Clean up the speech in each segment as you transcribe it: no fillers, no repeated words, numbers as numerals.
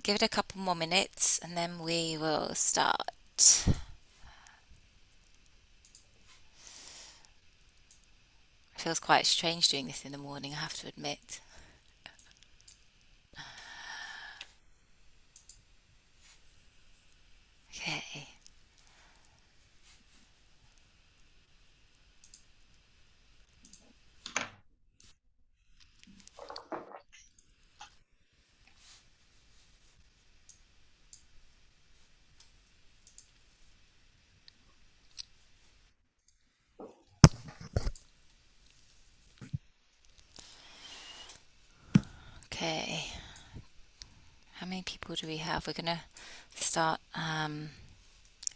give it a couple more minutes and then we will start. It feels quite strange doing this in the morning, I have to admit. Okay. Okay. How many people do we have? We're gonna start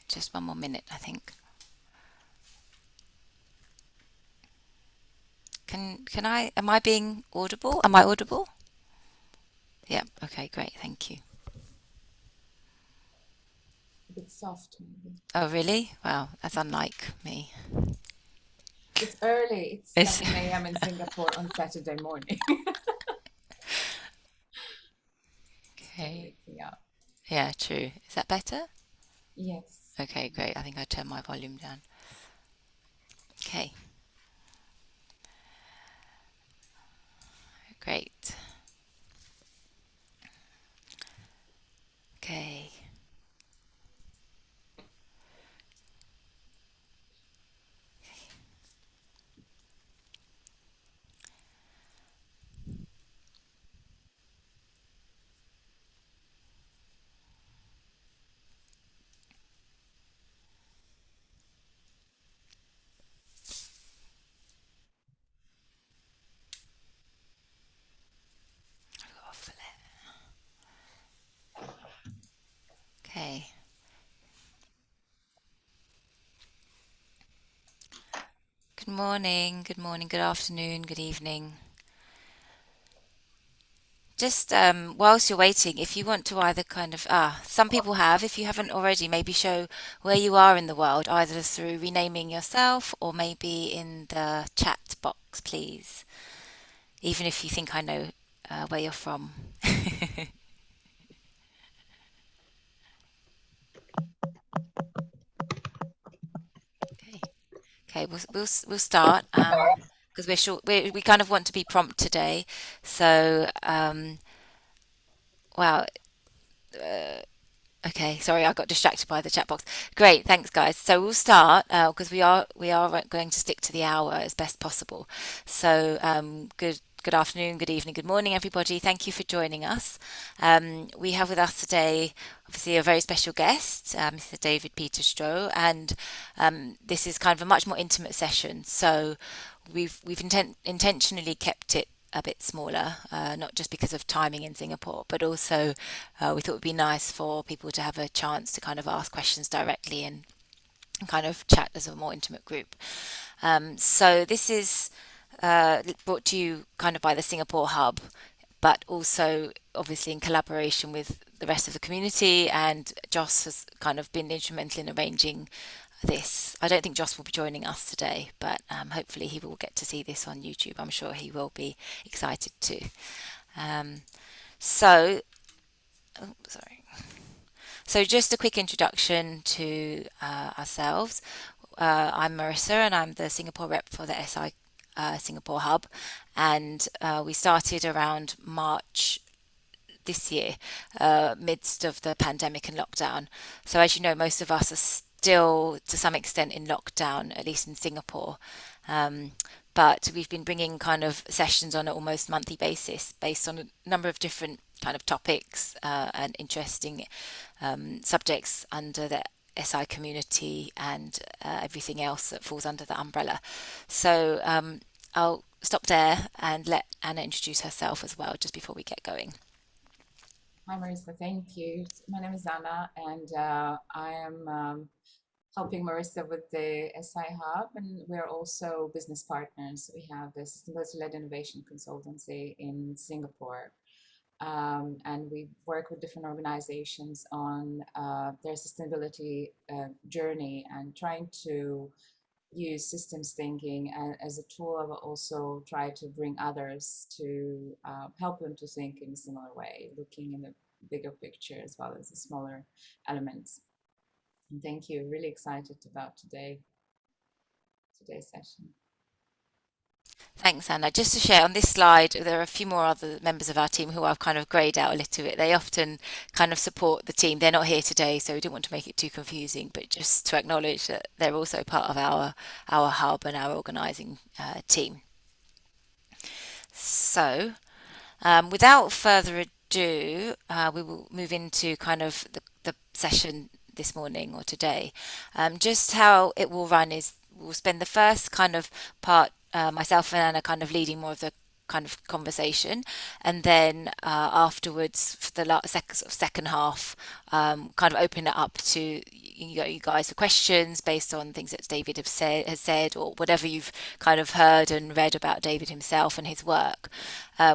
just one more minute, I think. Can I am I being audible? Am I audible? Yeah, okay, great, thank you. A bit soft, maybe. Oh, really? Wow, that's unlike me. It's early. It's It's 7 a.m. in Singapore on Saturday morning. Still okay. waking up. Yeah, true. Is that better? Yes. Okay, great. I think I turned my volume down. Okay, great. Okay. Okay. Good morning, good afternoon, good evening. Just whilst you're waiting, if you want to either kind of, some people have, if you haven't already, maybe show where you are in the world, either through renaming yourself or maybe in the chat box, please. Even if you think I know where you're from. Okay. Okay, we'll start because we're short. We kind of want to be prompt today. So, wow. Okay, sorry, I got distracted by the chat box. Great, thanks, guys. So we'll start because we are going to stick to the hour as best possible. So, good afternoon, good evening, good morning, everybody. Thank you for joining us. We have with us today, obviously, a very special guest, Mr. David Peter Stroh, and this is kind of a much more intimate session. So we've intentionally kept it a bit smaller, not just because of timing in Singapore, but also we thought it would be nice for people to have a chance to kind of ask questions directly and kind of chat as a more intimate group. So this is brought to you kind of by the Singapore Hub, but also obviously in collaboration with the rest of the community. And Joss has kind of been instrumental in arranging this. I don't think Joss will be joining us today, but hopefully he will get to see this on YouTube. I'm sure he will be excited too. Um, so, oh, sorry. So just a quick introduction to ourselves. I'm Marissa, and I'm the Singapore rep for the SI Singapore Hub, and we started around March this year, midst of the pandemic and lockdown. So, as you know, most of us are still to some extent in lockdown, at least in Singapore. Um, but we've been bringing kind of sessions on an almost monthly basis based on a number of different kind of topics and interesting subjects under the SI community and everything else that falls under the umbrella. So I'll stop there and let Anna introduce herself as well just before we get going. Hi, Marissa. Thank you. My name is Anna, and I am helping Marissa with the SI Hub, and we're also business partners. We have this led innovation consultancy in Singapore, and we work with different organizations on their sustainability journey and trying to use systems thinking as a tool, but also try to bring others to help them to think in a similar way, looking in the bigger picture as well as the smaller elements. And thank you. Really excited about today's session. Thanks, Anna. Just to share on this slide, there are a few more other members of our team who I've kind of greyed out a little bit. They often kind of support the team. They're not here today, so we didn't want to make it too confusing, but just to acknowledge that they're also part of our hub and our organising team. So, without further ado, we will move into kind of the session this morning or today. Just how it will run is we'll spend the first kind of part, myself and Anna kind of leading more of the kind of conversation, and then afterwards for the second half, kind of open it up to you guys for questions based on things that David has said, or whatever you've kind of heard and read about David himself and his work.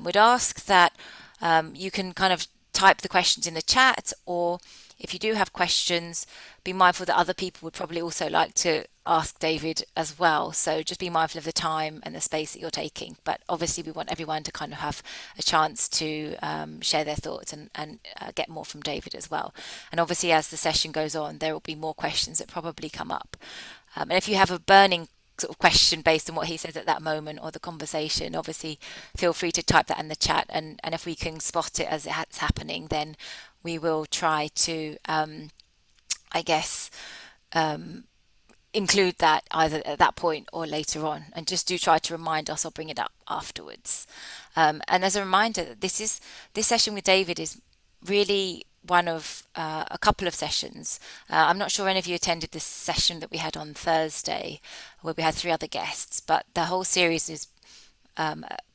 We'd ask that you can kind of type the questions in the chat, or if you do have questions, be mindful that other people would probably also like to ask David as well. So just be mindful of the time and the space that you're taking. But obviously, we want everyone to kind of have a chance to share their thoughts and get more from David as well. And obviously, as the session goes on, there will be more questions that probably come up. And if you have a burning sort of question based on what he says at that moment or the conversation, obviously feel free to type that in the chat, and if we can spot it as it's happening, then we will try to I guess include that either at that point or later on, and just do try to remind us or bring it up afterwards. And as a reminder, this session with David is really one of a couple of sessions. I'm not sure any of you attended this session that we had on Thursday, where we had three other guests, but the whole series is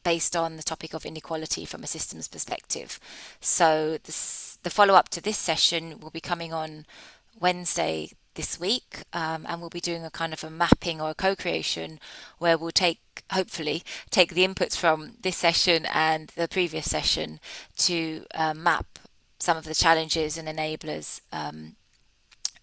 based on the topic of inequality from a systems perspective. So the follow up to this session will be coming on Wednesday this week, and we'll be doing a kind of a mapping or a co-creation where we'll hopefully take the inputs from this session and the previous session to map some of the challenges and enablers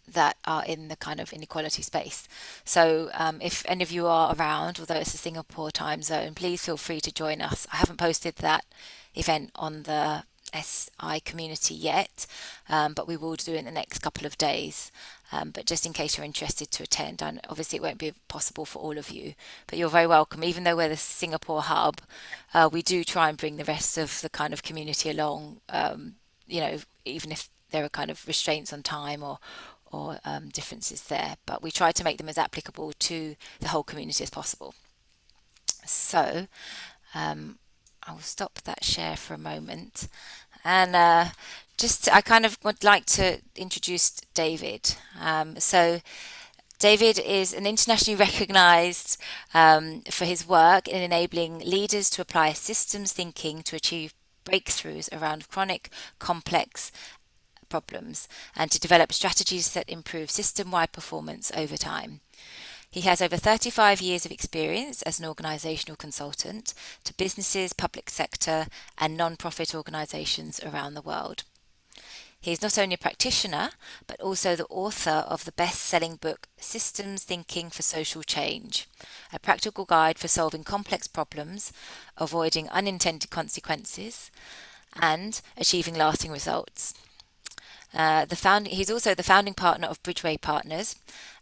that are in the kind of inequality space. So if any of you are around, although it's a Singapore time zone, please feel free to join us. I haven't posted that event on the SI community yet, but we will do it in the next couple of days. But just in case you're interested to attend, and obviously it won't be possible for all of you, but you're very welcome. Even though we're the Singapore hub, we do try and bring the rest of the kind of community along, even if there are kind of restraints on time or differences there, but we try to make them as applicable to the whole community as possible. So I will stop that share for a moment, and I kind of would like to introduce David. So David is an internationally recognized for his work in enabling leaders to apply systems thinking to achieve breakthroughs around chronic, complex problems and to develop strategies that improve system-wide performance over time. He has over 35 years of experience as an organisational consultant to businesses, public sector, and non-profit organisations around the world. He is not only a practitioner, but also the author of the best-selling book Systems Thinking for Social Change, a practical guide for solving complex problems, avoiding unintended consequences, and achieving lasting results. He's also the founding partner of Bridgeway Partners,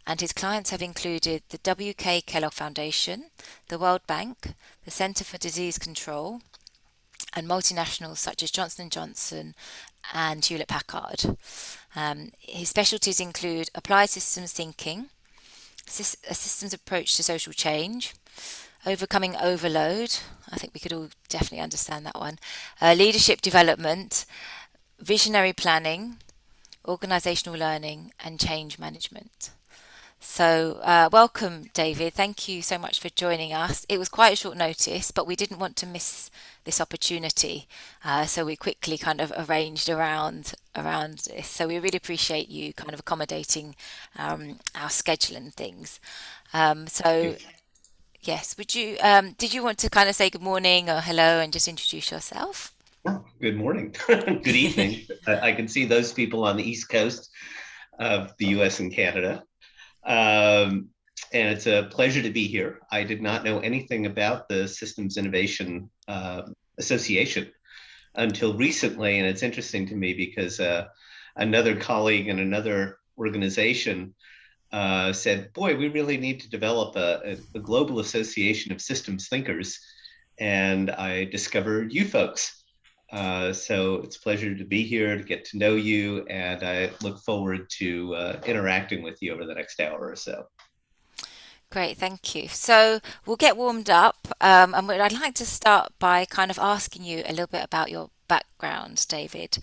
and his clients have included the W.K. Kellogg Foundation, the World Bank, the Centre for Disease Control, and multinationals such as Johnson & Johnson and Hewlett-Packard. His specialties include applied systems thinking, a systems approach to social change, overcoming overload. I think we could all definitely understand that one. Leadership development, visionary planning, organizational learning, and change management. So, welcome, David. Thank you so much for joining us. It was quite a short notice, but we didn't want to miss this opportunity, so we quickly kind of arranged around this. So we really appreciate you kind of accommodating our schedule and things. So, yes, did you want to kind of say good morning or hello and just introduce yourself? Good morning. Good evening. I can see those people on the East Coast of the US and Canada. And it's a pleasure to be here. I did not know anything about the Systems Innovation Association, until recently. And it's interesting to me because another colleague in another organization said, boy, we really need to develop a global association of systems thinkers. And I discovered you folks. So it's a pleasure to be here, to get to know you, and I look forward to interacting with you over the next hour or so. Great, thank you. So we'll get warmed up, and I'd like to start by kind of asking you a little bit about your background, David.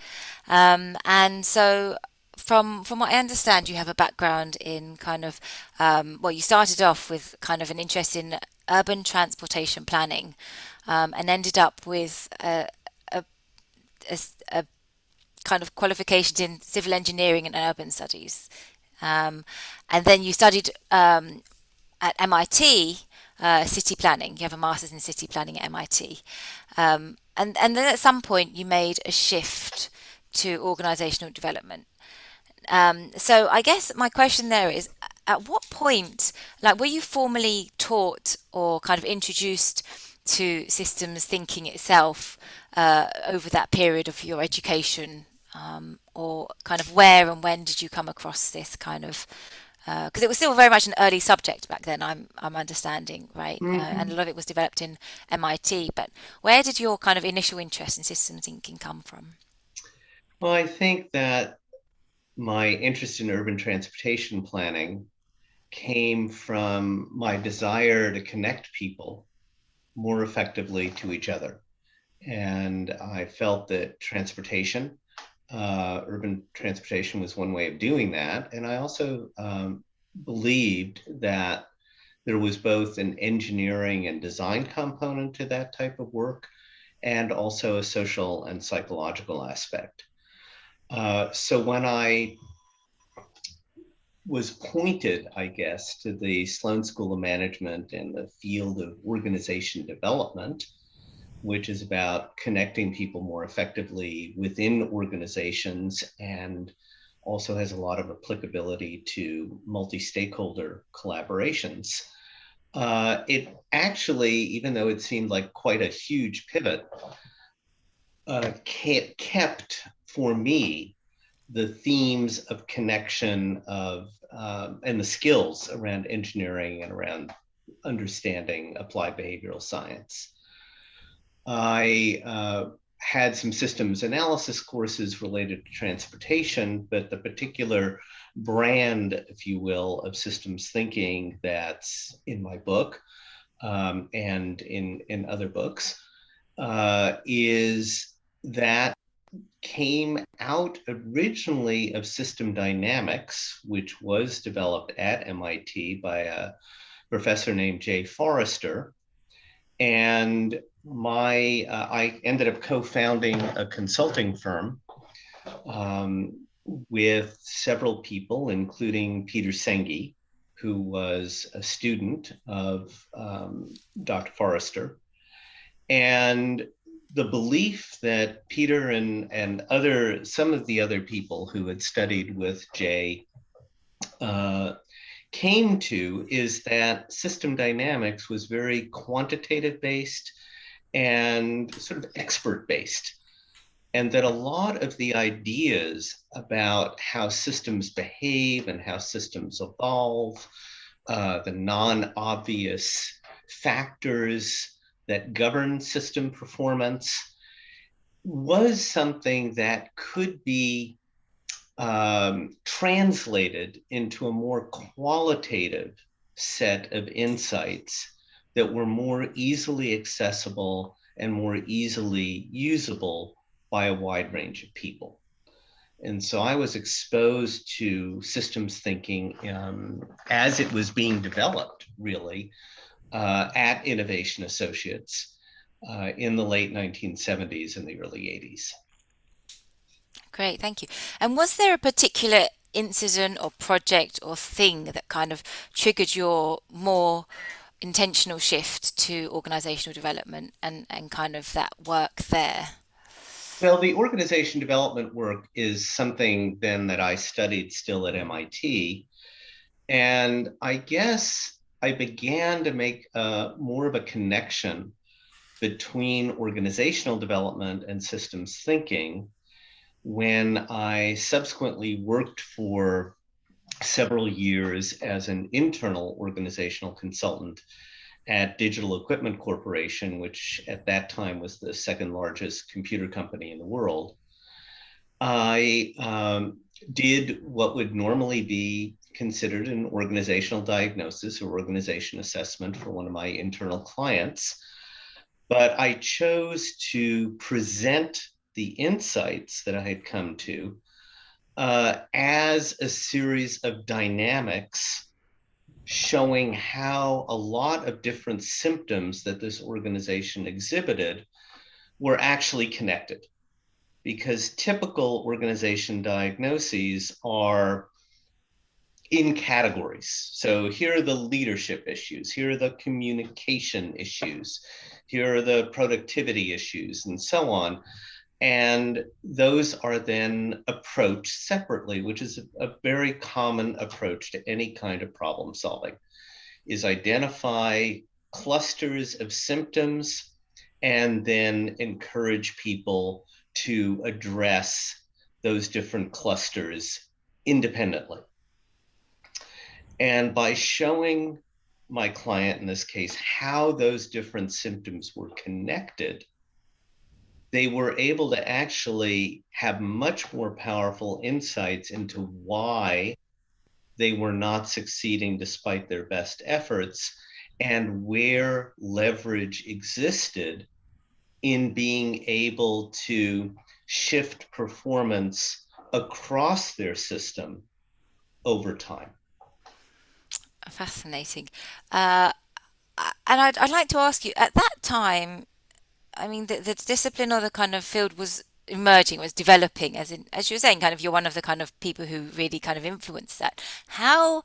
And so, from what I understand, you have a background in kind of, well, you started off with kind of an interest in urban transportation planning, and ended up with a kind of qualifications in civil engineering and urban studies. And then you studied at MIT, city planning. You have a master's in city planning at MIT. And then at some point you made a shift to organizational development. So I guess my question there is, at what point, like, were you formally taught or kind of introduced to systems thinking itself over that period of your education, or kind of where and when did you come across this kind of? Because it was still very much an early subject back then. I'm understanding, right? And a Mm-hmm. lot of it was developed in MIT. But where did your kind of initial interest in systems thinking come from? Well, I think that my interest in urban transportation planning came from my desire to connect people more effectively to each other. And I felt that urban transportation was one way of doing that. And I also believed that there was both an engineering and design component to that type of work, and also a social and psychological aspect. So when I was pointed, I guess, to the Sloan School of Management and the field of organization development, which is about connecting people more effectively within organizations and also has a lot of applicability to multi stakeholder collaborations. It actually, even though it seemed like quite a huge pivot, kept for me the themes of connection of and the skills around engineering and around understanding applied behavioral science. I had some systems analysis courses related to transportation, but the particular brand, if you will, of systems thinking that's in my book and in other books is that came out originally of system dynamics, which was developed at MIT by a professor named Jay Forrester. And I ended up co-founding a consulting firm with several people, including Peter Senge, who was a student of Dr. Forrester. And the belief that Peter and some of the other people who had studied with Jay came to is that system dynamics was very quantitative based and sort of expert based, and that a lot of the ideas about how systems behave and how systems evolve, the non-obvious factors that govern system performance, was something that could be translated into a more qualitative set of insights that were more easily accessible and more easily usable by a wide range of people. And so I was exposed to systems thinking as it was being developed, really, at Innovation Associates in the late 1970s and the early 80s. Great, thank you. And was there a particular incident or project or thing that kind of triggered your more intentional shift to organizational development and kind of that work there? Well, the organization development work is something then that I studied still at MIT. And I guess I began to make more of a connection between organizational development and systems thinking when I subsequently worked for several years as an internal organizational consultant at Digital Equipment Corporation, which at that time was the second largest computer company in the world. I did what would normally be considered an organizational diagnosis or organization assessment for one of my internal clients, but I chose to present the insights that I had come to as a series of dynamics showing how a lot of different symptoms that this organization exhibited were actually connected. Because typical organization diagnoses are in categories. So here are the leadership issues, here are the communication issues, here are the productivity issues, and so on. And those are then approached separately, which is a very common approach to any kind of problem solving, is identify clusters of symptoms and then encourage people to address those different clusters independently. And by showing my client, in this case, how those different symptoms were connected, they were able to actually have much more powerful insights into why they were not succeeding despite their best efforts and where leverage existed in being able to shift performance across their system over time. Fascinating. Uh, and I'd like to ask you, at that time, I mean, the discipline or the kind of field was emerging, was developing, as in, as you were saying, kind of you're one of the kind of people who really kind of influenced that. How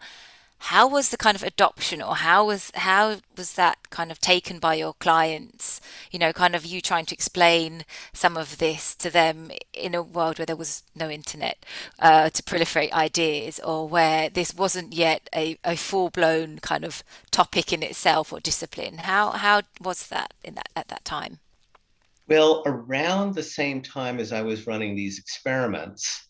how was the kind of adoption, or how was that kind of taken by your clients? You know, kind of you trying to explain some of this to them in a world where there was no internet to proliferate ideas, or where this wasn't yet a full blown kind of topic in itself or discipline. How was that in that at that time? Well, around the same time as I was running these experiments,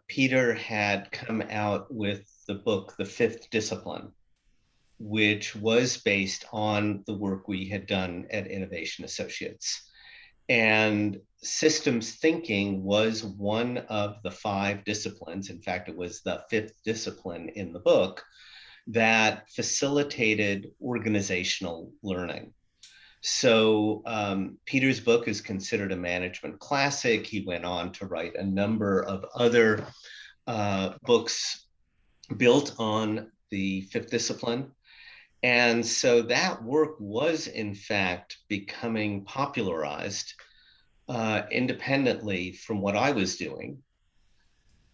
Peter had come out with the book, The Fifth Discipline, which was based on the work we had done at Innovation Associates. And systems thinking was one of the five disciplines. In fact, it was the fifth discipline in the book that facilitated organizational learning. So Peter's book is considered a management classic. He went on to write a number of other books built on the fifth discipline. And so that work was, in fact, becoming popularized independently from what I was doing.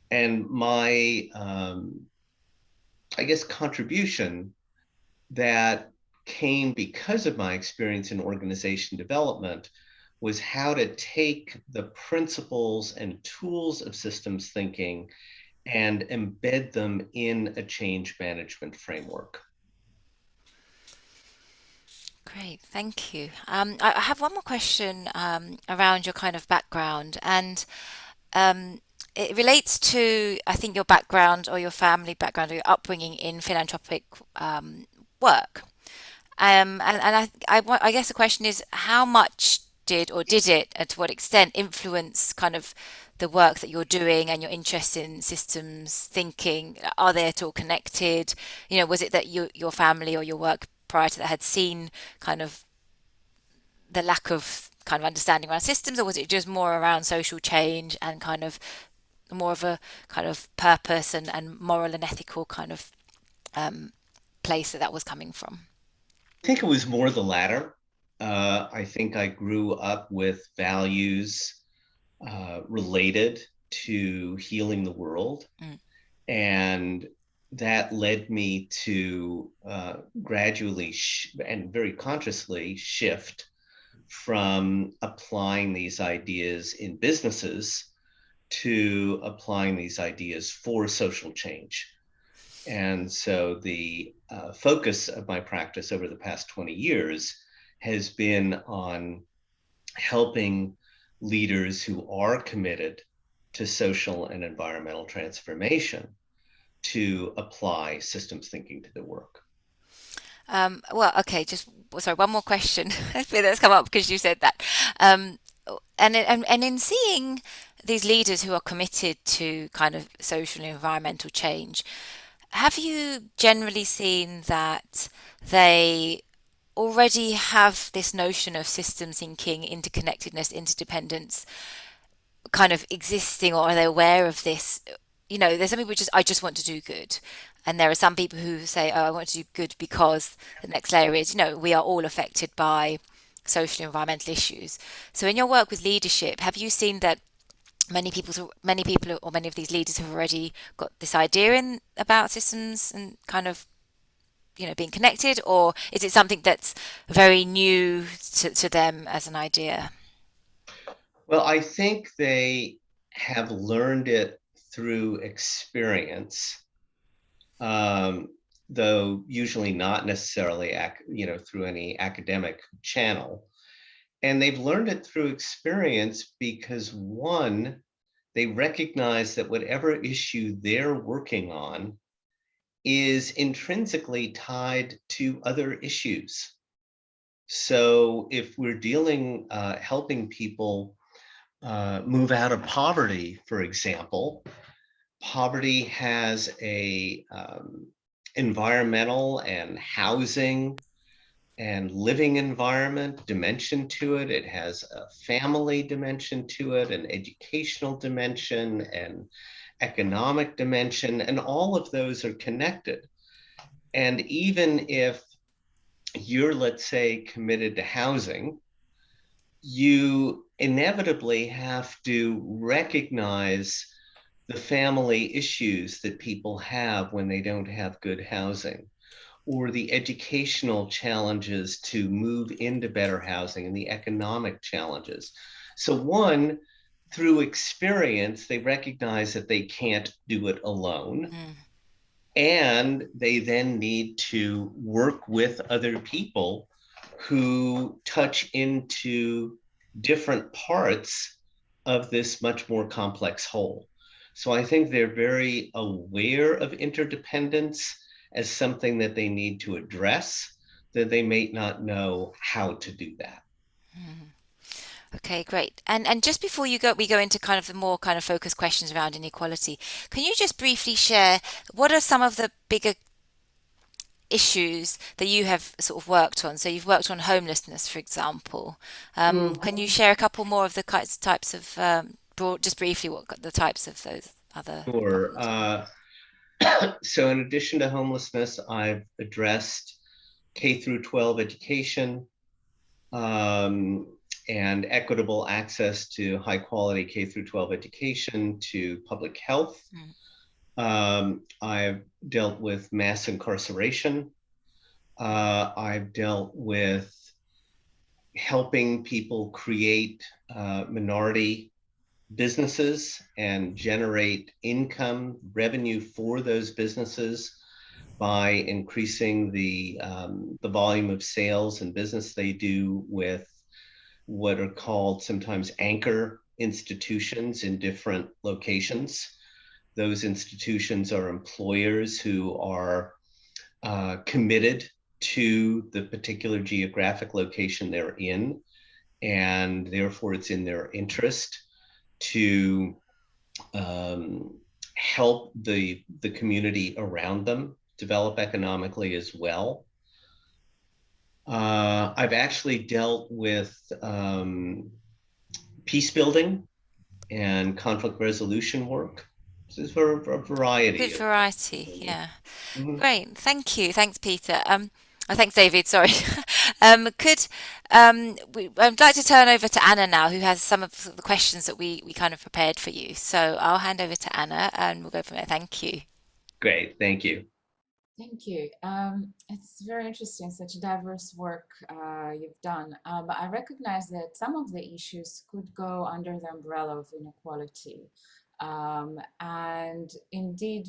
And my, I guess, contribution that came because of my experience in organization development was how to take the principles and tools of systems thinking and embed them in a change management framework. Great, thank you. I have one more question around your kind of background, and um, it relates to, I think, your background or your family background or your upbringing in philanthropic work. I guess the question is, how much did, or did it, and to what extent, influence kind of the work that you're doing and your interest in systems thinking? Are they at all connected? You know, was it that your family or your work prior to that had seen kind of the lack of kind of understanding around systems, or was it just more around social change and kind of more of a kind of purpose and moral and ethical kind of um, place that that was coming from? I think it was more the latter. I think I grew up with values related to healing the world. Mm. And that led me to gradually and very consciously shift from applying these ideas in businesses to applying these ideas for social change. And so the focus of my practice over the past 20 years has been on helping leaders who are committed to social and environmental transformation to apply systems thinking to their work. Well, okay, just sorry, one more question that's come up because you said that. Um, and in seeing these leaders who are committed to kind of social and environmental change, have you generally seen that they already have this notion of systems thinking, interconnectedness, interdependence kind of existing, or are they aware of this? You know, there's some people just, I just want to do good. And there are some people who say, oh, I want to do good because the next layer is, you know, we are all affected by social and environmental issues. So in your work with leadership, have you seen that many people or many of these leaders have already got this idea in about systems and kind of, you know, being connected, or is it something that's very new to them as an idea? Well, I think they have learned it through experience, um, though usually not necessarily, through any academic channel. And they've learned it through experience because one, they recognize that whatever issue they're working on is intrinsically tied to other issues. So if we're helping people move out of poverty, for example, poverty has a environmental and housing and living environment dimension to it. It has a family dimension to it, an educational dimension, and economic dimension, and all of those are connected. And even if you're, let's say, committed to housing, you inevitably have to recognize the family issues that people have when they don't have good housing, or the educational challenges to move into better housing and the economic challenges. So, one, through experience, they recognize that they can't do it alone. Mm. And they then need to work with other people who touch into different parts of this much more complex whole. So I think they're very aware of interdependence as something that they need to address, that they may not know how to do that. Mm. Okay, great. And just before we go into kind of the more kind of focused questions around inequality, can you just briefly share what are some of the bigger issues that you have sort of worked on? So you've worked on homelessness, for example. Can you Mhm. share a couple more of the types of just briefly what the types of those other Sure. problems are? So in addition to homelessness, I've addressed K through 12 education, um, and equitable access to high quality K through 12 education, to public health. Mm. I've dealt with mass incarceration. I've dealt with helping people create minority businesses and generate income revenue for those businesses by increasing the volume of sales and business they do with what are called sometimes anchor institutions in different locations. Those institutions are employers who are committed to the particular geographic location they're in, and therefore it's in their interest to um, help the community around them develop economically as well. I've actually dealt with peace building and conflict resolution work. This is for a Good variety of. variety, yeah. Mhm. Great, thank you. Thanks, Peter. Thanks, David. Sorry. Could I'd like to turn over to Anna now, who has some of the questions that we kind of prepared for you. So I'll hand over to Anna, and we'll go from there. Thank you. Great, thank you. Thank you. It's very interesting, such diverse work you've done. But I recognize that some of the issues could go under the umbrella of inequality. And indeed,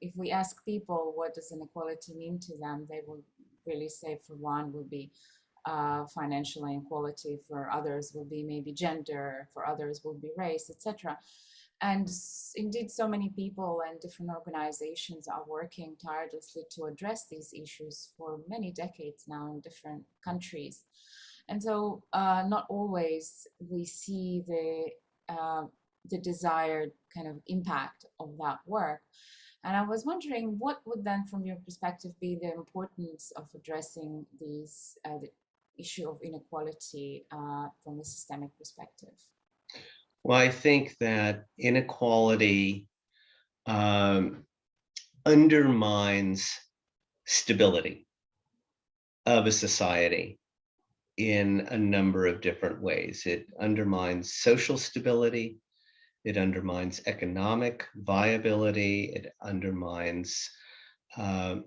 if we ask people what does inequality mean to them, they will really say, for one, would be financial inequality. For others will be maybe gender, for others will be race, etc. And indeed, so many people and different organizations are working tirelessly to address these issues for many decades now in different countries. And so not always we see the desired kind of impact of that work. And I was wondering, what would then, from your perspective, be the importance of addressing these, the issue of inequality from a systemic perspective? Well, I think that inequality undermines stability of a society in a number of different ways. It undermines social stability, it undermines economic viability, it undermines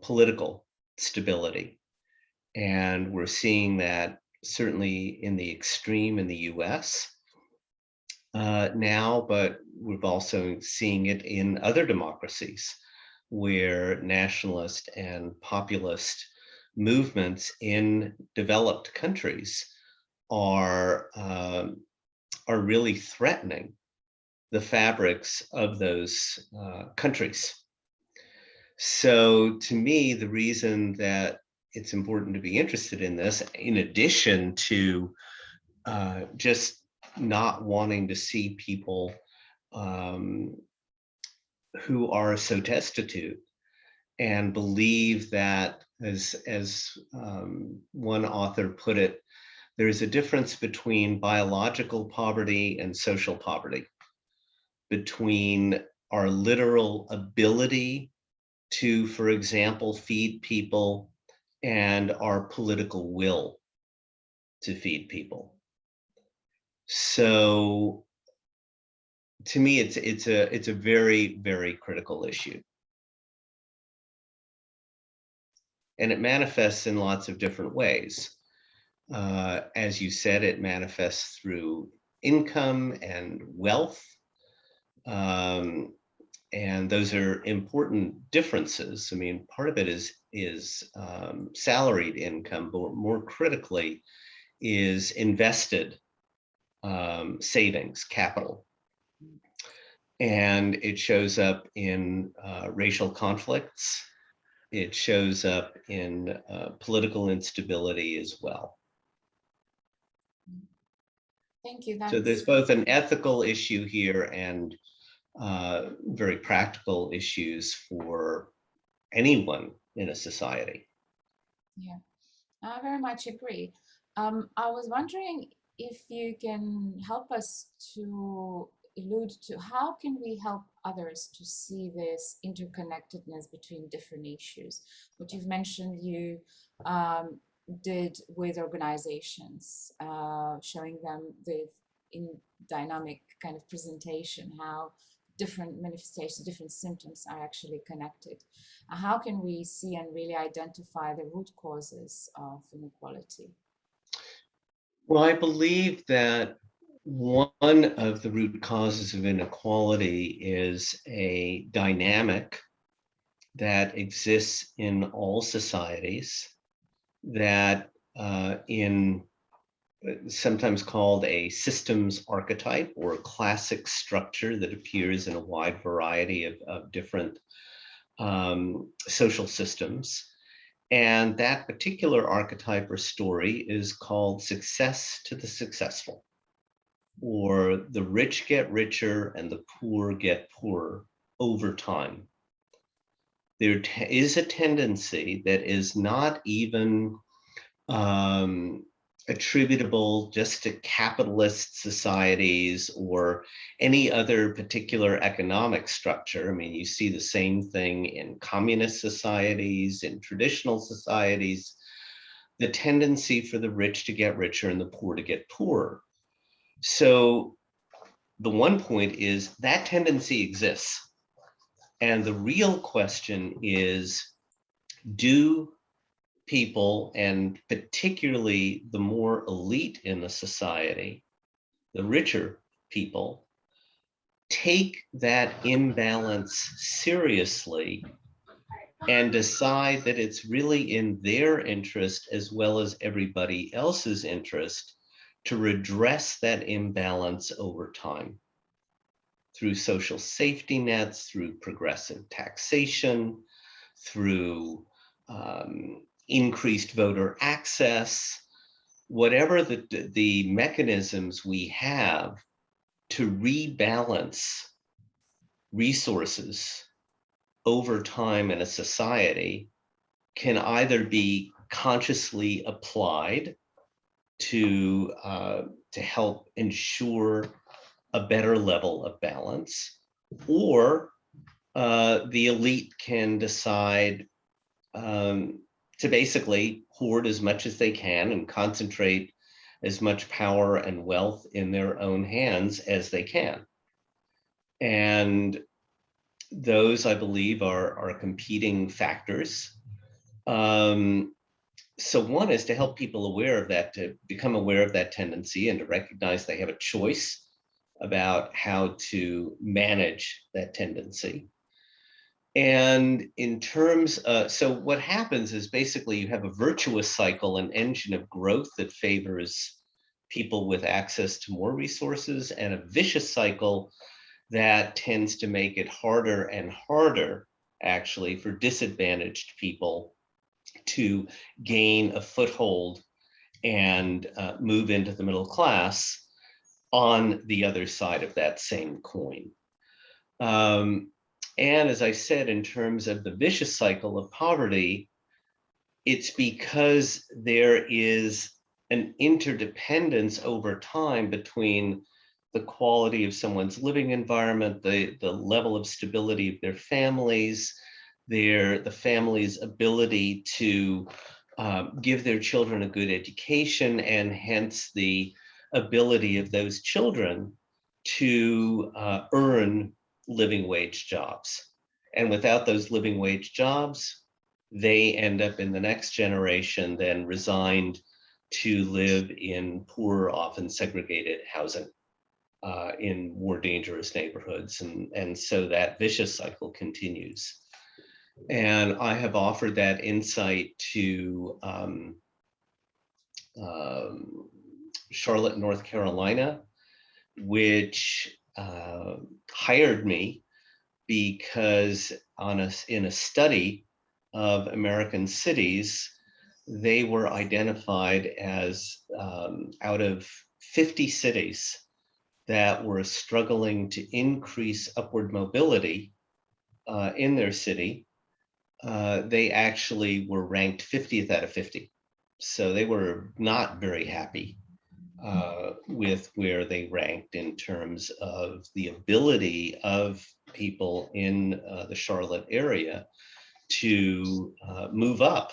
political stability. And we're seeing that certainly in the extreme in the US now, but we've also seeing it in other democracies where nationalist and populist movements in developed countries are really threatening the fabrics of those countries. So to me, the reason that it's important to be interested in this, in addition to just not wanting to see people who are so destitute and believe that, as one author put it, there is a difference between biological poverty and social poverty, between our literal ability to, for example, feed people and our political will to feed people. So to me, it's a very, very critical issue. And it manifests in lots of different ways. As you said, it manifests through income and wealth. And those are important differences. I mean, part of it is salaried income, but more critically is invested savings, capital. And it shows up in racial conflicts. It shows up in political instability as well. Thank you. So there's both an ethical issue here and very practical issues for anyone in a society. Yeah, I very much agree. I was wondering if you can help us to allude to how can we help others to see this interconnectedness between different issues. What you've mentioned you did with organizations, showing them in dynamic kind of presentation how different manifestations, different symptoms are actually connected. How can we see and really identify the root causes of inequality? Well, I believe that one of the root causes of inequality is a dynamic that exists in all societies that in sometimes called a systems archetype or a classic structure that appears in a wide variety of different social systems. And that particular archetype or story is called success to the successful, or the rich get richer and the poor get poorer over time. There is a tendency that is not even attributable just to capitalist societies or any other particular economic structure. I mean, you see the same thing in communist societies, in traditional societies, the tendency for the rich to get richer and the poor to get poorer. So the one point is that tendency exists. And the real question is, do people, and particularly the more elite in the society, the richer people, take that imbalance seriously and decide that it's really in their interest as well as everybody else's interest to redress that imbalance over time through social safety nets, through progressive taxation, through increased voter access, whatever the mechanisms we have to rebalance resources over time in a society can either be consciously applied to help ensure a better level of balance, or the elite can decide to basically hoard as much as they can and concentrate as much power and wealth in their own hands as they can. And those, I believe, are competing factors. So one is to help people aware of that, to become aware of that tendency and to recognize they have a choice about how to manage that tendency. And in terms so what happens is basically you have a virtuous cycle, an engine of growth that favors people with access to more resources, and a vicious cycle that tends to make it harder and harder, actually, for disadvantaged people to gain a foothold and move into the middle class on the other side of that same coin. And as I said, in terms of the vicious cycle of poverty, it's because there is an interdependence over time between the quality of someone's living environment, the level of stability of their families, the family's ability to give their children a good education, and hence the ability of those children to earn living wage jobs. And without those living wage jobs, they end up in the next generation then resigned to live in poor, often segregated housing in more dangerous neighborhoods. And so that vicious cycle continues. And I have offered that insight to Charlotte, North Carolina, which hired me because in a study of American cities, they were identified as out of 50 cities that were struggling to increase upward mobility in their city. They actually were ranked 50th out of 50. So they were not very happy with where they ranked in terms of the ability of people in the Charlotte area to move up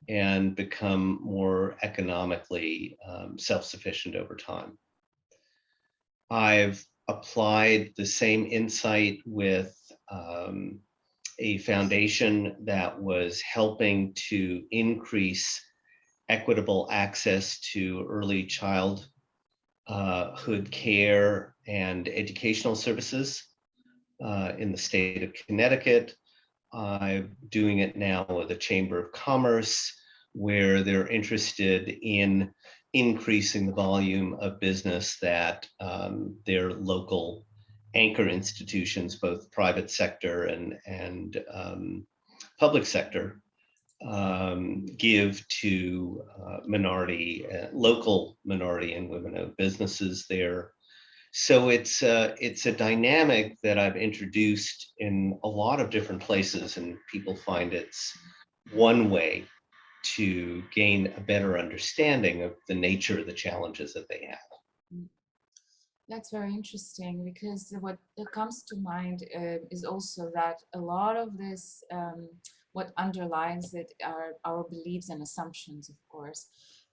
and become more economically self-sufficient over time. I've applied the same insight with a foundation that was helping to increase equitable access to early childhood care and educational services in the state of Connecticut. I'm doing it now with the Chamber of Commerce, where they're interested in increasing the volume of business that their local anchor institutions, both private sector and public sector, give to local minority and women-owned businesses there. So it's a dynamic that I've introduced in a lot of different places, and people find it's one way to gain a better understanding of the nature of the challenges that they have. That's very interesting, because what comes to mind is also that a lot of this, what underlies it are our beliefs and assumptions, of course.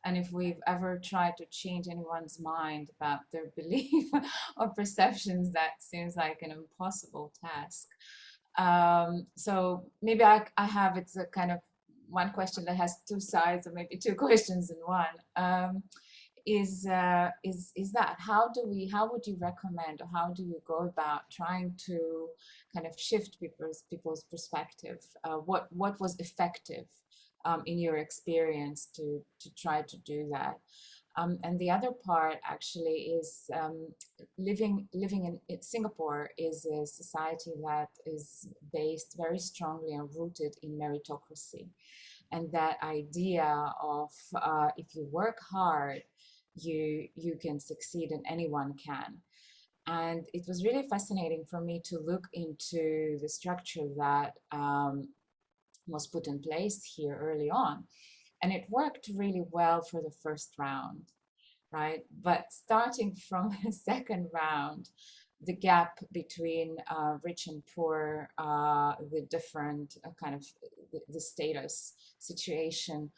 And if we've ever tried to change anyone's mind about their belief or perceptions, that seems like an impossible task. So maybe I have, it's a kind of one question that has two sides, or maybe two questions in one. is that how would you recommend, or how do you go about trying to kind of shift people's perspective? What was effective in your experience to try to do that? And the other part actually is living in Singapore is a society that is based very strongly and rooted in meritocracy. And that idea of if you work hard, you can succeed and anyone can. And it was really fascinating for me to look into the structure that was put in place here early on. And it worked really well for the first round, right? But starting from the second round, the gap between rich and poor, the different kind of the status situation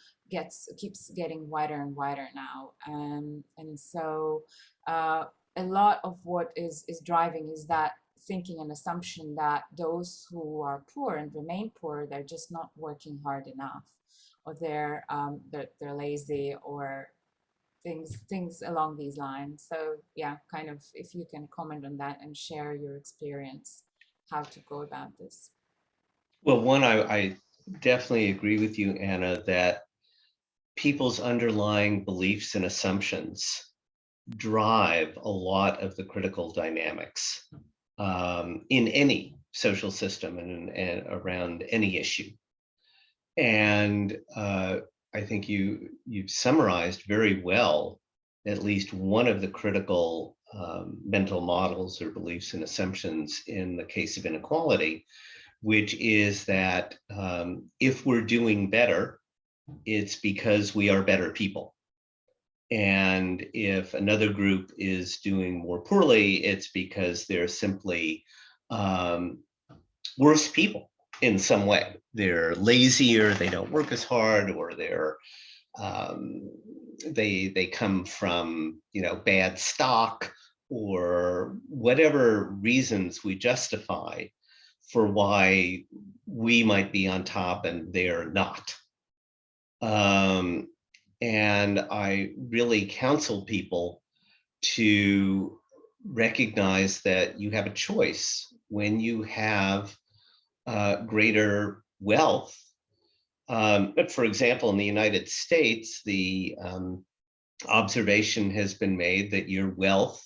keeps getting wider and wider now, and so a lot of what is driving is that thinking and assumption that those who are poor and remain poor, they're just not working hard enough, or they're lazy, or things along these lines. So yeah, kind of if you can comment on that and share your experience, how to go about this. Well, one, I definitely agree with you, Anna, that people's underlying beliefs and assumptions drive a lot of the critical dynamics in any social system and around any issue. And I think you've summarized very well at least one of the critical mental models or beliefs and assumptions in the case of inequality, which is that if we're doing better, it's because we are better people. And if another group is doing more poorly, it's because they're simply worse people in some way. They're lazier, they don't work as hard, or they come from bad stock, or whatever reasons we justify for why we might be on top and they're not. And I really counsel people to recognize that you have a choice when you have greater wealth. But for example, in the United States, the observation has been made that your wealth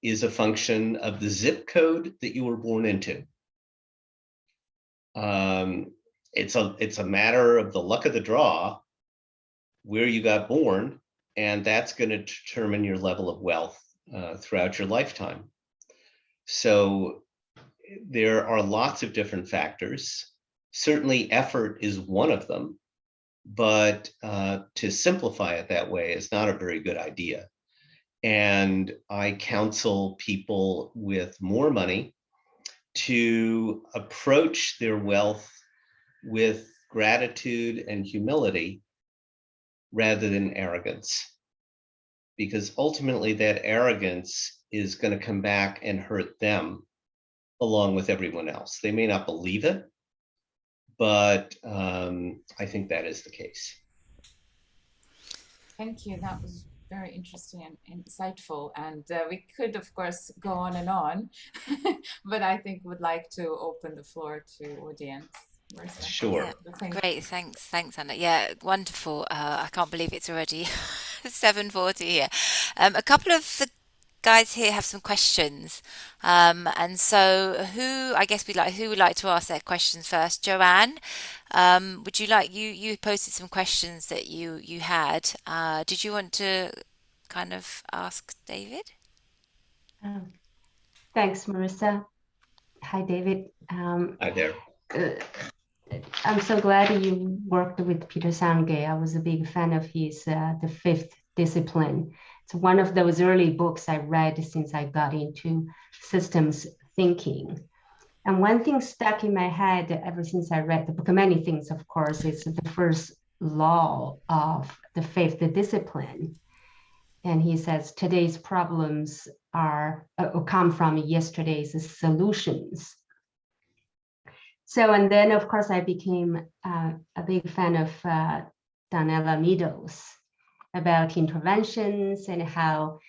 is a function of the zip code that you were born into. It's a matter of the luck of the draw where you got born, and that's going to determine your level of wealth throughout your lifetime. So there are lots of different factors. Certainly effort is one of them, but to simplify it that way is not a very good idea. And I counsel people with more money to approach their wealth with gratitude and humility rather than arrogance, because ultimately that arrogance is going to come back and hurt them along with everyone else. They may not believe it, but I think that is the case. Thank you. That was very interesting and insightful. And we could, of course, go on and on, but I think would like to open the floor to audience. Marissa, Sure. Great, thanks, Anna. Yeah, wonderful. I can't believe it's already 7:40 here. A couple of the guys here have some questions, and so who would like to ask their questions first? Joanne, would you like you posted some questions that you had. Did you want to kind of ask David? Thanks, Marissa. Hi, David. Hi there. I'm so glad you worked with Peter Sandgate. I was a big fan of his The Fifth Discipline. It's one of those early books I read since I got into systems thinking. And one thing stuck in my head ever since I read the book, many things, of course, is the first law of the fifth discipline. And he says, today's problems come from yesterday's solutions. So, and then of course I became a big fan of Donella Meadows. about interventions and how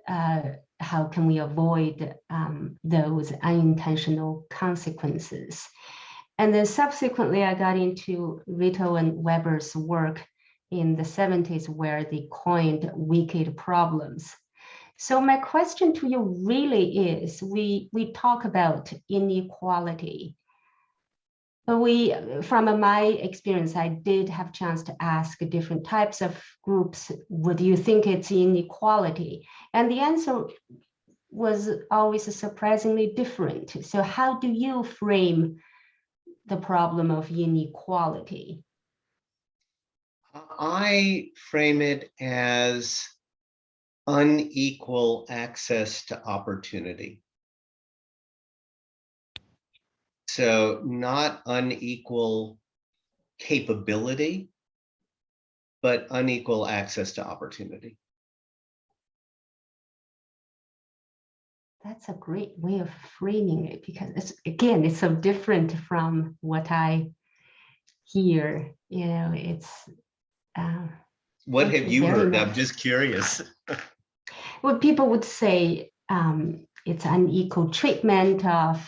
can we avoid those unintentional consequences. And then subsequently, I got into Rito and Weber's work in the 70s, where they coined wicked problems. So my question to you really is, we talk about inequality, but from my experience, I did have a chance to ask different types of groups, would you think it's inequality? And the answer was always surprisingly different. So how do you frame the problem of inequality? I frame it as unequal access to opportunity. So not unequal capability, but unequal access to opportunity. That's a great way of framing it, because it's so different from what I hear. It's what have you heard? I'm just curious. Well, people would say it's unequal treatment of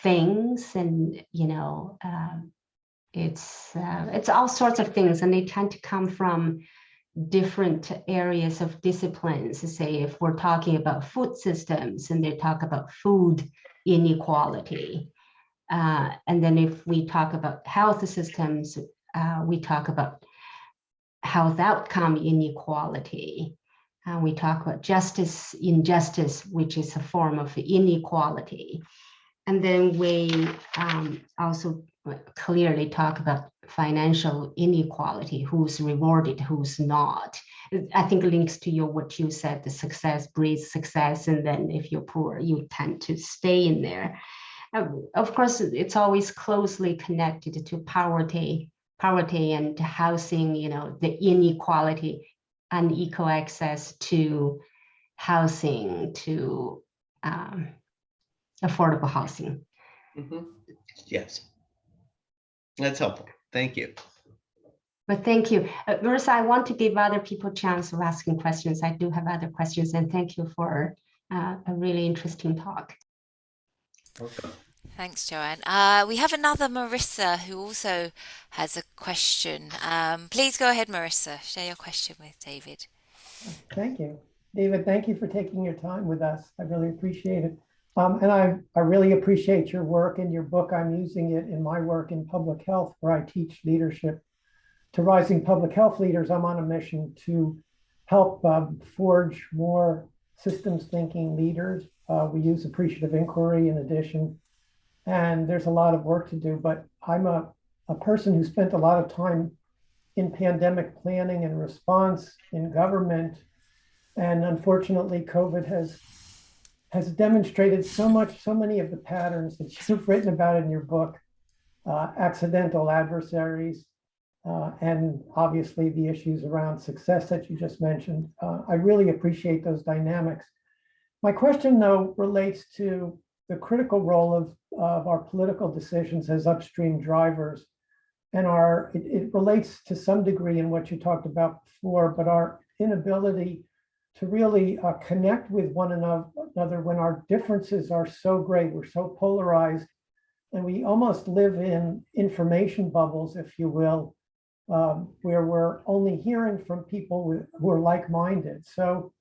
things, and it's all sorts of things, and they tend to come from different areas of disciplines. Say if we're talking about food systems, and they talk about food inequality, and then if we talk about health systems, we talk about health outcome inequality. We talk about injustice, which is a form of inequality. And then we also clearly talk about financial inequality, who's rewarded, who's not. I think links to what you said, the success breeds success, and then if you're poor, you tend to stay in there. Of course, it's always closely connected to poverty and housing, the inequality, unequal access to housing, to affordable housing. Mm-hmm. Yes, that's helpful. Thank you. But thank you. Marissa, I want to give other people a chance of asking questions. I do have other questions, and thank you for a really interesting talk. Welcome. Thanks, Joanne. We have another Marissa who also has a question. Please go ahead, Marissa. Share your question with David. Thank you. David, thank you for taking your time with us. I really appreciate it. And I really appreciate your work and your book. I'm using it in my work in public health, where I teach leadership to rising public health leaders. I'm on a mission to help forge more systems thinking leaders. We use appreciative inquiry in addition. And there's a lot of work to do, but I'm a person who spent a lot of time in pandemic planning and response in government. And unfortunately, COVID has demonstrated so many of the patterns that you've written about in your book, accidental adversaries, and obviously the issues around success that you just mentioned. I really appreciate those dynamics. My question, though, relates to the critical role of our political decisions as upstream drivers. And it relates to some degree in what you talked about before, but our inability to really connect with one another when our differences are so great, we're so polarized, and we almost live in information bubbles, if you will, where we're only hearing from people who are like-minded. So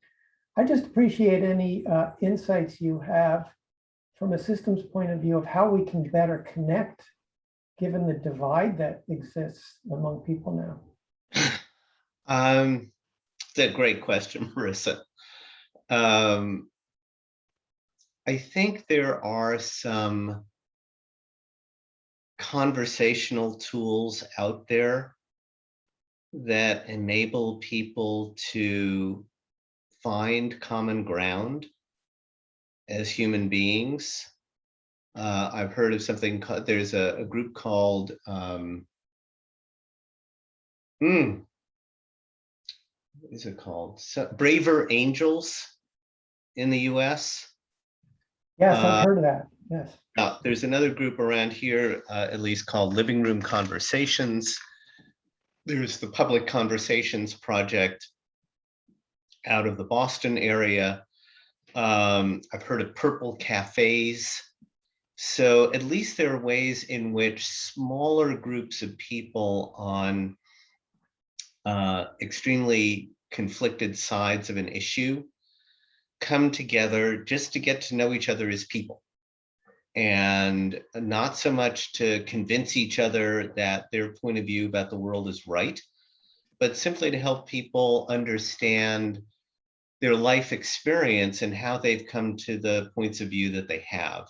I just appreciate any insights you have from a systems point of view of how we can better connect, given the divide that exists among people now. It's a great question, Marissa. I think there are some conversational tools out there that enable people to find common ground as human beings. I've heard of something called, there's a group called what is it called? Braver Angels in the US. Yes, I've heard of that. Yes. There's another group around here, at least called Living Room Conversations. There's the Public Conversations Project out of the Boston area. I've heard of purple cafes. So at least there are ways in which smaller groups of people on extremely conflicted sides of an issue come together just to get to know each other as people, and not so much to convince each other that their point of view about the world is right, but simply to help people understand their life experience and how they've come to the points of view that they have.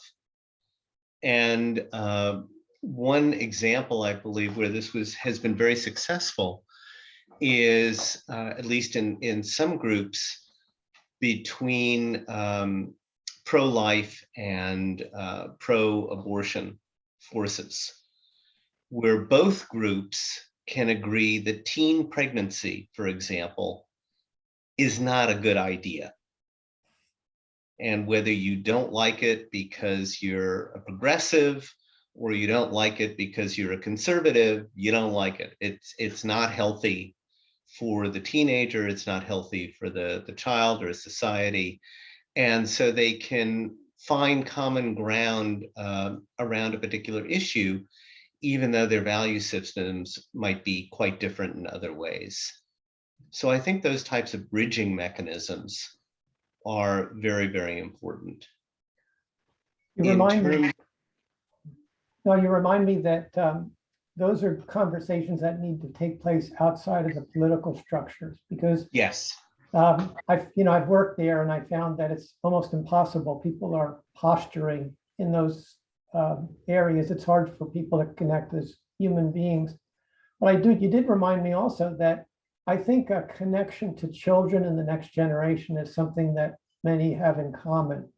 And one example, I believe, where this has been very successful is, at least in some groups, between pro-life and pro-abortion forces, where both groups can agree that teen pregnancy, for example, is not a good idea. And whether you don't like it because you're a progressive or you don't like it because you're a conservative, you don't like it. It's not healthy for the teenager, it's not healthy for the child or society. And so they can find common ground around a particular issue, even though their value systems might be quite different in other ways. So I think those types of bridging mechanisms are very, very important. You remind me that those are conversations that need to take place outside of the political structures, because yes, I've worked there and I found that it's almost impossible. People are posturing in those areas. It's hard for people to connect as human beings. But you did remind me also that I think a connection to children and the next generation is something that many have in common.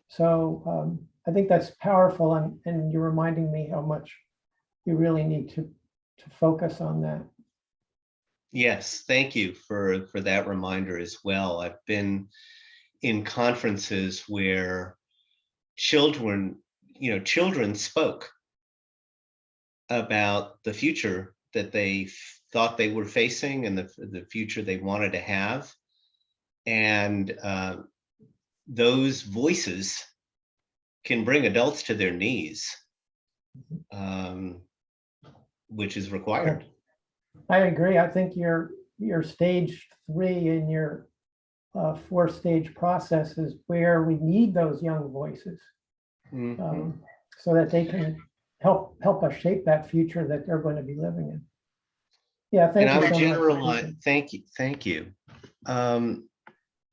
So I think that's powerful, and you're reminding me how much you really need to focus on that. Yes, thank you for that reminder as well. I've been in conferences where children spoke about the future that they thought they were facing and the future they wanted to have. And those voices can bring adults to their knees, which is required. I agree. I think your stage 3 in your 4-stage process is where we need those young voices, so that they can help us shape that future that they're going to be living in. Yeah, thank you so much. Thank you.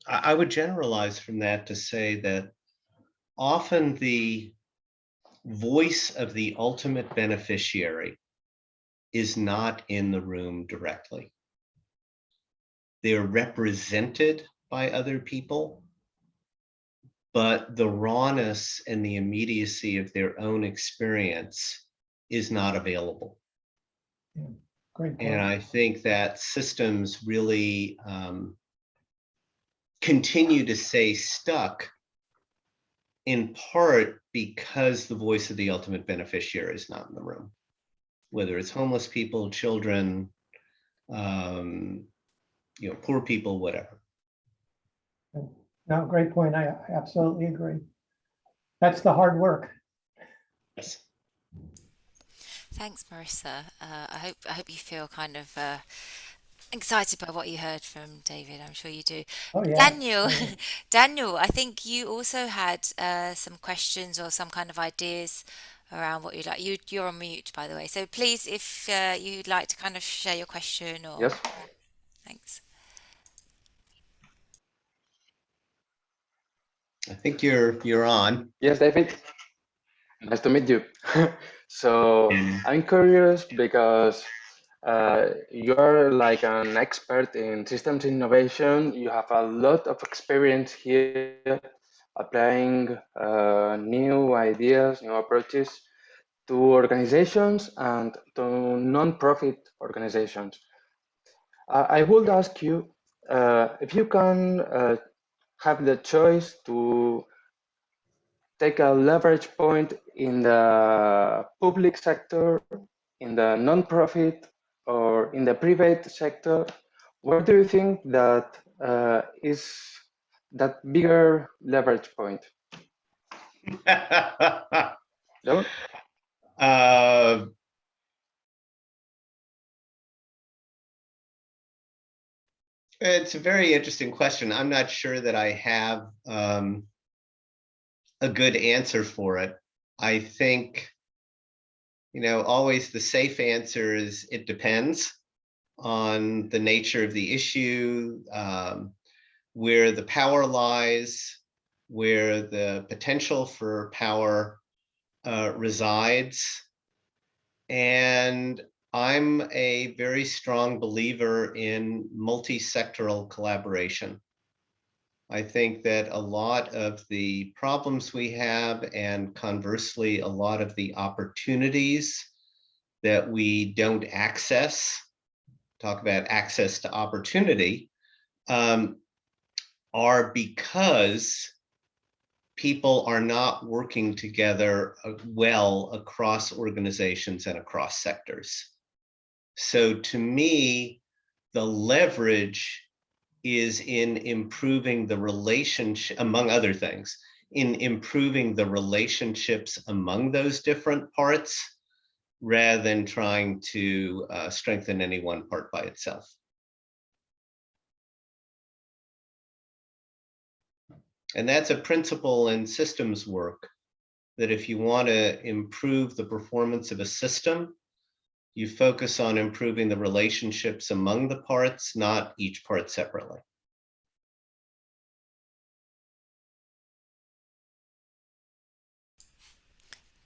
I would generalize from that to say that often the voice of the ultimate beneficiary is not in the room directly. They're represented by other people, but the rawness and the immediacy of their own experience is not available. Yeah, great point. And I think that systems really continue to stay stuck, in part because the voice of the ultimate beneficiary is not in the room, whether it's homeless people, children, poor people, whatever. No, great point. I absolutely agree. That's the hard work. Yes. Thanks, Marissa. I hope you feel kind of excited by what you heard from David. I'm sure you do. Oh, yeah. Daniel, Daniel, I think you also had some questions or some kind of ideas around what you'd like. You're on mute, by the way. So please, if you'd like to kind of share your question or... Yes. Thanks. I think you're on. Yes, David. Nice to meet you. So I'm curious because you're like an expert in systems innovation. You have a lot of experience here applying new ideas, new approaches to organizations and to non-profit organizations. I would ask you if you can have the choice to take a leverage point in the public sector, in the non-profit, or in the private sector? Where do you think that is that bigger leverage point? Don't? It's a very interesting question. I'm not sure that I have a good answer for it. I think, always the safe answer is it depends on the nature of the issue, where the power lies, where the potential for power resides. And I'm a very strong believer in multi-sectoral collaboration. I think that a lot of the problems we have, and conversely, a lot of the opportunities that we don't access, talk about access to opportunity, are because people are not working together well across organizations and across sectors. So to me, the leverage is in improving the relationship, among other things, in improving the relationships among those different parts, rather than trying to strengthen any one part by itself. And that's a principle in systems work, that if you want to improve the performance of a system, you focus on improving the relationships among the parts, not each part separately.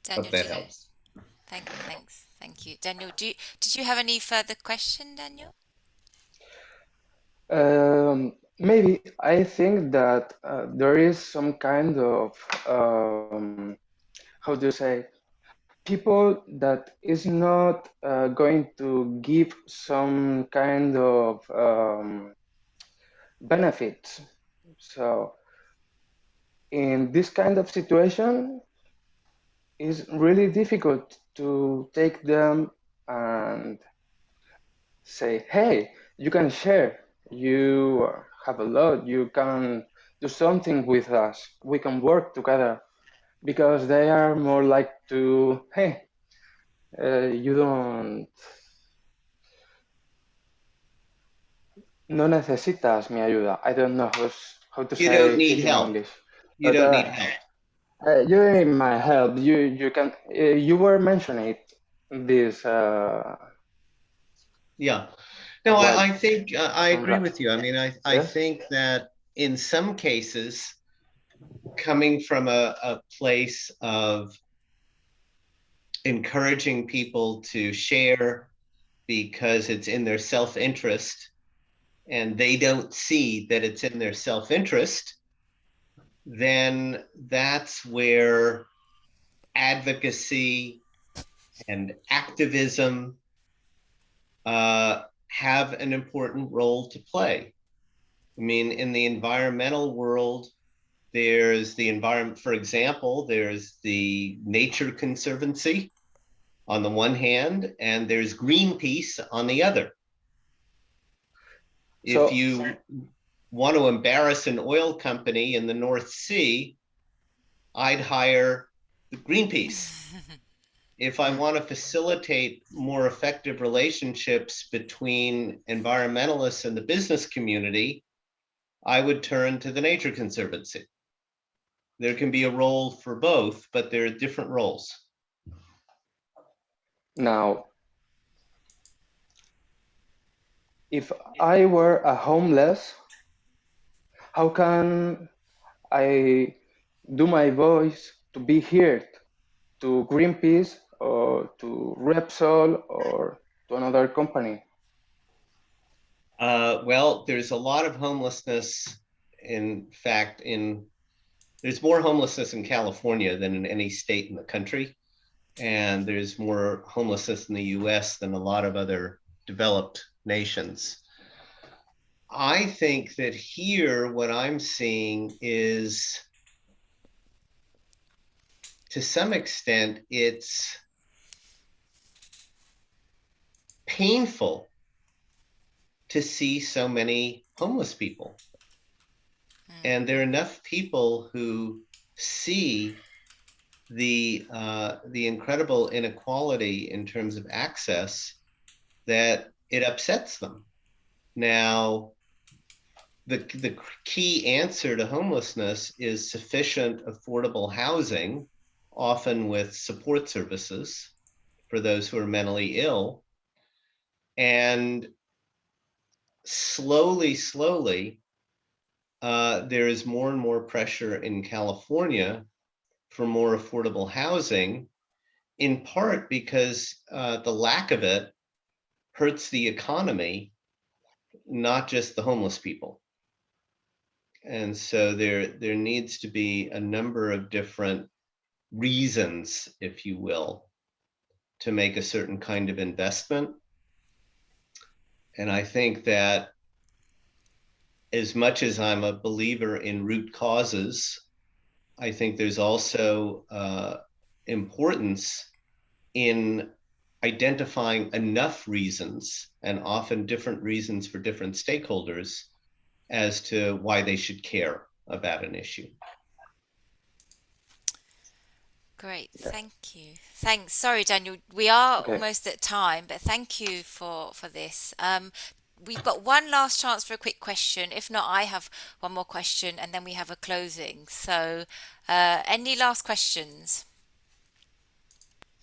Daniel, Hope that helps. Thank you. Daniel, did you have any further question, Daniel? Maybe I think that there is some kind of how do you say, people that is not going to give some kind of benefits. So in this kind of situation, it's really difficult to take them and say, hey, you can share, you have a lot, you can do something with us, we can work together, because they are more like to, hey, you don't, no necesitas mi ayuda. I don't know how to You don't say need it in help. English. You But don't need help. you need my help. You can. You were mentioning this. Yeah. No, Well, I think I some agree with you. I mean, I yes. think that in some cases, coming from a place of encouraging people to share because it's in their self-interest, and they don't see that it's in their self-interest, then that's where advocacy and activism have an important role to play. I mean, in the environmental world, there's the environment, for example, there's the Nature Conservancy on the one hand, and there's Greenpeace on the other. If you want to embarrass an oil company in the North Sea, I'd hire the Greenpeace. If I want to facilitate more effective relationships between environmentalists and the business community, I would turn to the Nature Conservancy. There can be a role for both, but there are different roles. Now, if I were a homeless, how can I do my voice to be heard to Greenpeace or to Repsol or to another company? Well, there's a lot of homelessness. In fact, there's more homelessness in California than in any state in the country. And there's more homelessness in the US than a lot of other developed nations. I think that here, what I'm seeing is to some extent, it's painful to see so many homeless people. And there are enough people who see the incredible inequality in terms of access that it upsets them. Now, the key answer to homelessness is sufficient affordable housing, often with support services for those who are mentally ill. And slowly, there is more and more pressure in California for more affordable housing, in part because the lack of it hurts the economy, not just the homeless people. And so there needs to be a number of different reasons, if you will, to make a certain kind of investment. And I think that as much as I'm a believer in root causes, I think there's also importance in identifying enough reasons, and often different reasons for different stakeholders, as to why they should care about an issue. Great, thank you. Thanks. Sorry, Daniel, we are Okay. almost at time, but thank you for this. We've got one last chance for a quick question. If not, I have one more question, and then we have a closing. So, any last questions?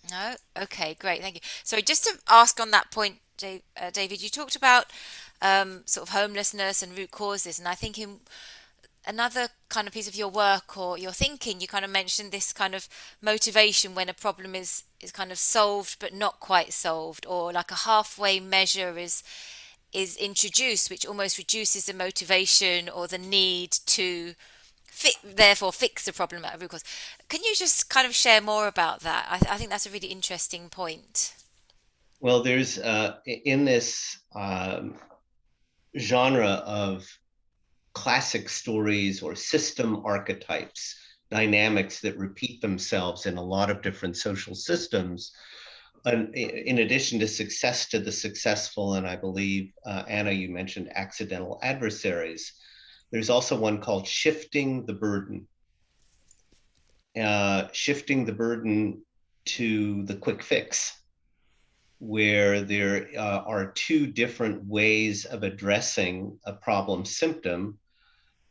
No? Okay, great, thank you. So, just to ask on that point, David, you talked about sort of homelessness and root causes, and I think in another kind of piece of your work or your thinking, you kind of mentioned this kind of motivation when a problem is kind of solved but not quite solved, or like a halfway measure is introduced, which almost reduces the motivation or the need to therefore fix the problem at root cause. Can you just kind of share more about that? I think that's a really interesting point. Well, there's in this genre of classic stories or system archetypes, dynamics that repeat themselves in a lot of different social systems. And in addition to success to the successful, and I believe, Anna, you mentioned accidental adversaries, there's also one called shifting the burden. Shifting the burden to the quick fix, where there are two different ways of addressing a problem symptom,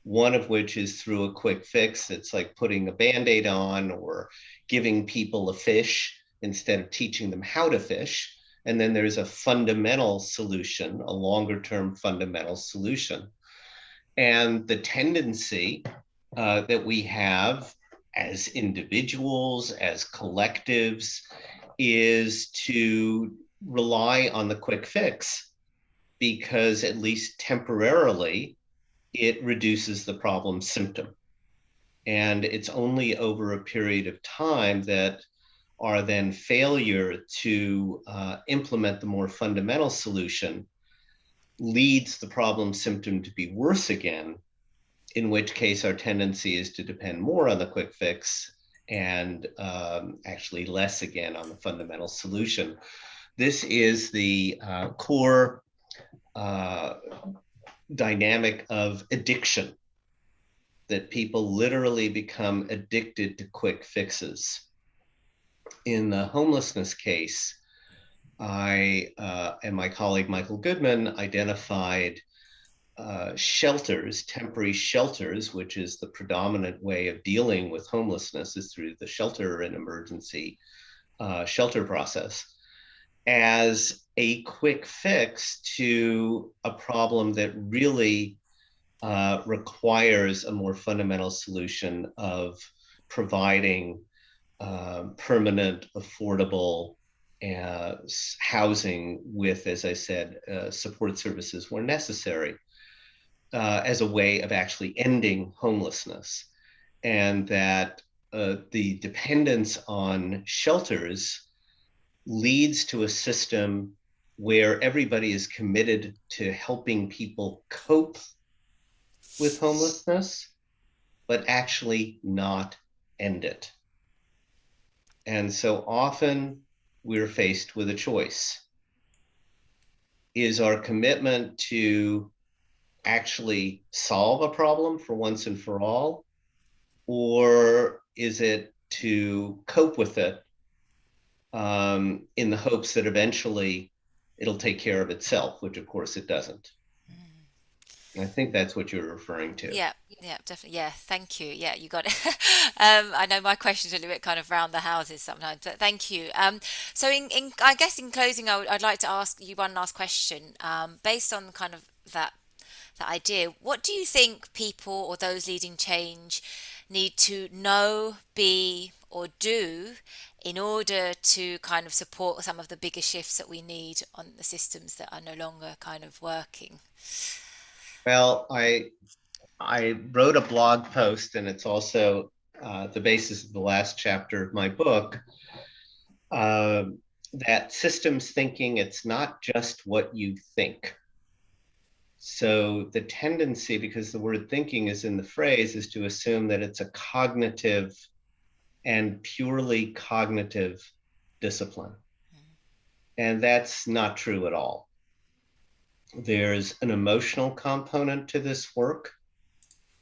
one of which is through a quick fix. It's like putting a Band-Aid on or giving people a fish instead of teaching them how to fish. And then there's a fundamental solution, a longer-term fundamental solution. And the tendency that we have as individuals, as collectives, is to rely on the quick fix, because at least temporarily, it reduces the problem symptom. And it's only over a period of time that our then failure to implement the more fundamental solution leads the problem symptom to be worse again, in which case our tendency is to depend more on the quick fix and actually less again on the fundamental solution. This is the core dynamic of addiction, that people literally become addicted to quick fixes. In the homelessness case, I and my colleague Michael Goodman identified shelters, temporary shelters, which is the predominant way of dealing with homelessness, is through the shelter and emergency shelter process, as a quick fix to a problem that really requires a more fundamental solution of providing permanent, affordable housing with, as I said, support services where necessary, as a way of actually ending homelessness. And that the dependence on shelters leads to a system where everybody is committed to helping people cope with homelessness, but actually not end it. And so often we're faced with a choice. Is our commitment to actually solve a problem for once and for all, or is it to cope with it in the hopes that eventually it'll take care of itself, which of course it doesn't. And I think that's what you're referring to. Yeah, yeah, definitely. Yeah, thank you. Yeah, you got it. I know my questions are a little bit kind of round the houses sometimes, but thank you. So I guess in closing, I'd like to ask you one last question. Based on kind of that idea, what do you think people or those leading change need to know, be, or do in order to kind of support some of the bigger shifts that we need on the systems that are no longer kind of working? Well, I wrote a blog post, and it's also the basis of the last chapter of my book, that systems thinking, it's not just what you think. So the tendency, because the word thinking is in the phrase, is to assume that it's a cognitive and purely cognitive discipline. And that's not true at all. There's an emotional component to this work,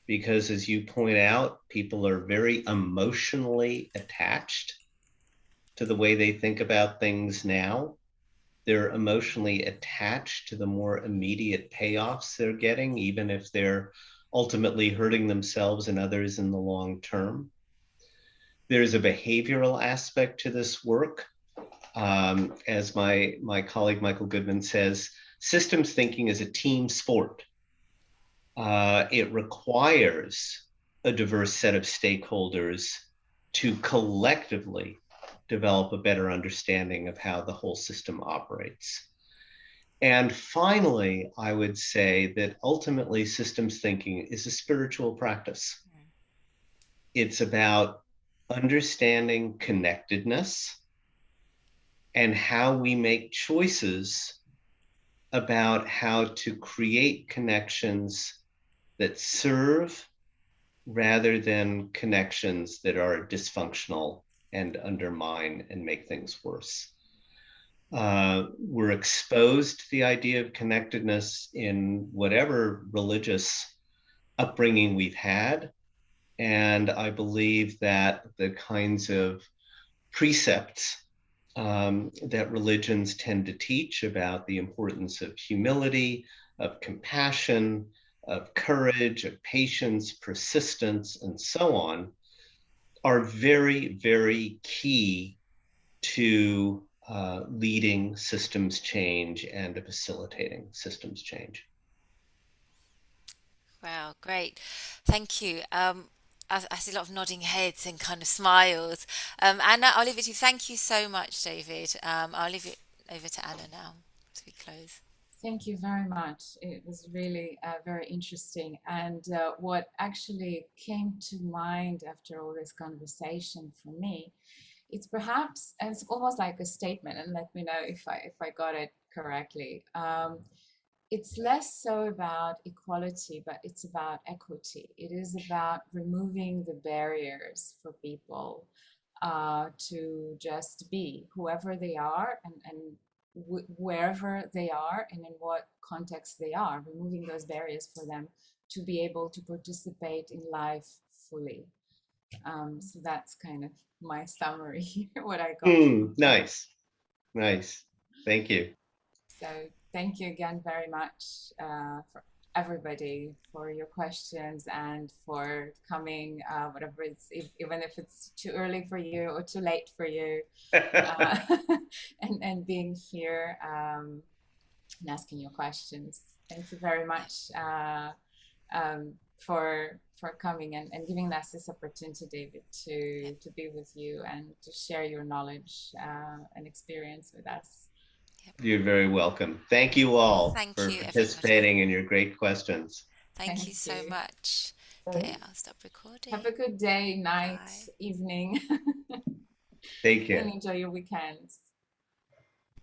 because as you point out, people are very emotionally attached to the way they think about things now. They're emotionally attached to the more immediate payoffs they're getting, even if they're ultimately hurting themselves and others in the long term. There's a behavioral aspect to this work. As my colleague Michael Goodman says, systems thinking is a team sport. It requires a diverse set of stakeholders to collectively develop a better understanding of how the whole system operates. And finally, I would say that ultimately systems thinking is a spiritual practice. It's about understanding connectedness and how we make choices about how to create connections that serve rather than connections that are dysfunctional and undermine and make things worse. We're exposed to the idea of connectedness in whatever religious upbringing we've had. And I believe that the kinds of precepts that religions tend to teach about the importance of humility, of compassion, of courage, of patience, persistence, and so on, are very, very key to leading systems change and facilitating systems change. Wow, great. Thank you. I see a lot of nodding heads and kind of smiles. Anna, I'll leave it to you. Thank you so much, David. I'll leave it over to Anna now as we close. Thank you very much. It was really very interesting. And what actually came to mind after all this conversation for me, it's perhaps, and it's almost like a statement, and let me know if I got it correctly. It's less so about equality, but it's about equity. It is about removing the barriers for people to just be whoever they are, and wherever they are and in what context they are, removing those barriers for them to be able to participate in life fully. So that's kind of my summary, what I got. Nice. Thank you. So thank you again very much for everybody for your questions and for coming, whatever it's, even if it's too early for you or too late for you, and being here and asking your questions. Thank you very much for coming and giving us this opportunity, David, to be with you and to share your knowledge and experience with us. You're very welcome. Thank you all Thank for you, participating everybody. and your great questions. Thank you so much. Okay, I'll stop recording. Have a good day, night, Bye. evening. Take care. And enjoy your weekends.